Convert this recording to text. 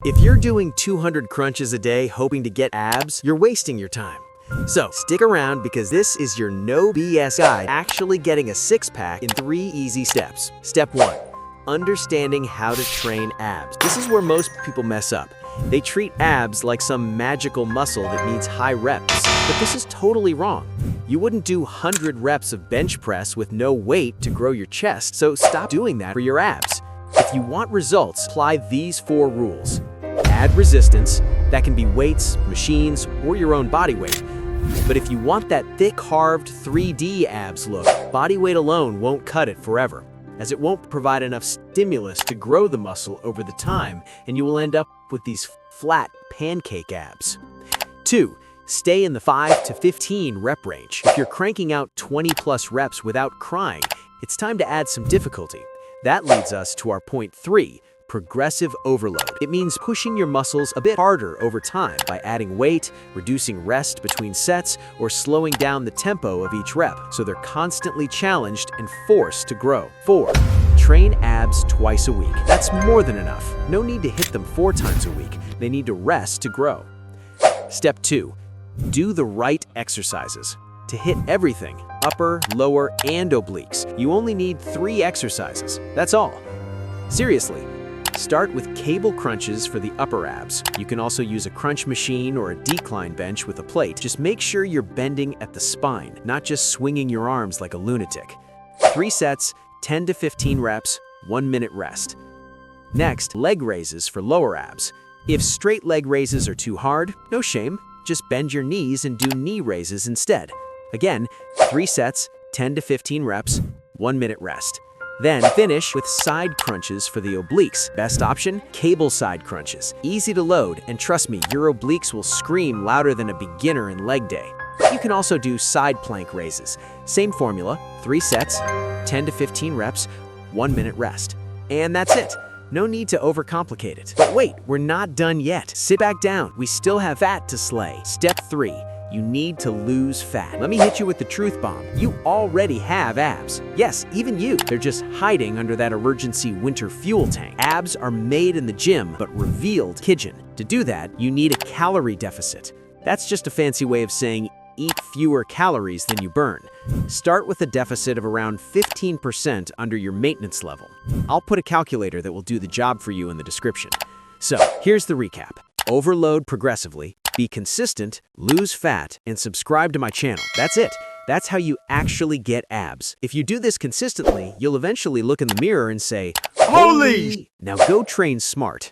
If you're doing 200 crunches a day hoping to get abs, you're wasting your time. So stick around because this is your no BS guide actually getting a six-pack in 3 easy steps. Step 1. Understanding how to train abs. This is where most people mess up. They treat abs like some magical muscle that needs high reps, but this is totally wrong. You wouldn't do 100 reps of bench press with no weight to grow your chest, so stop doing that for your abs. If you want results, apply these 4 rules. Add resistance, that can be weights, machines, or your own body weight. But if you want that thick carved 3D abs look, body weight alone won't cut it forever, as it won't provide enough stimulus to grow the muscle over the time, and you will end up with these flat pancake abs. 2. Stay in the 5 to 15 rep range. If you're cranking out 20 plus reps without crying, it's time to add some difficulty. That leads us to our point 3, progressive overload. It means pushing your muscles a bit harder over time by adding weight, reducing rest between sets, or slowing down the tempo of each rep, so they're constantly challenged and forced to grow. 4. Train abs twice a week. That's more than enough. No need to hit them 4 times a week. They need to rest to grow. Step 2. Do the right exercises. To hit everything, upper, lower, and obliques, you only need 3 exercises. That's all. Seriously, start with cable crunches for the upper abs. You can also use a crunch machine or a decline bench with a plate. Just make sure you're bending at the spine, not just swinging your arms like a lunatic. 3 sets, 10 to 15 reps, 1 minute rest. Next, leg raises for lower abs. If straight leg raises are too hard, no shame. Just bend your knees and do knee raises instead. Again, 3 sets, 10 to 15 reps, 1 minute rest. Then finish with side crunches for the obliques. Best option, cable side crunches. Easy to load, and trust me, your obliques will scream louder than a beginner in leg day. But you can also do side plank raises. Same formula, 3 sets, 10 to 15 reps, 1 minute rest. And that's it. No need to overcomplicate it. But wait, we're not done yet. Sit back down. We still have fat to slay. Step 3. You need to lose fat. Let me hit you with the truth bomb. You already have abs. Yes, even you. They're just hiding under that emergency winter fuel tank. Abs are made in the gym, but revealed in the kitchen. To do that, you need a calorie deficit. That's just a fancy way of saying eat fewer calories than you burn. Start with a deficit of around 15% under your maintenance level. I'll put a calculator that will do the job for you in the description. So, here's the recap. Overload progressively, be consistent, lose fat, and subscribe to my channel. That's it. That's how you actually get abs. If you do this consistently, you'll eventually look in the mirror and say, "Holy!" Now go train smart.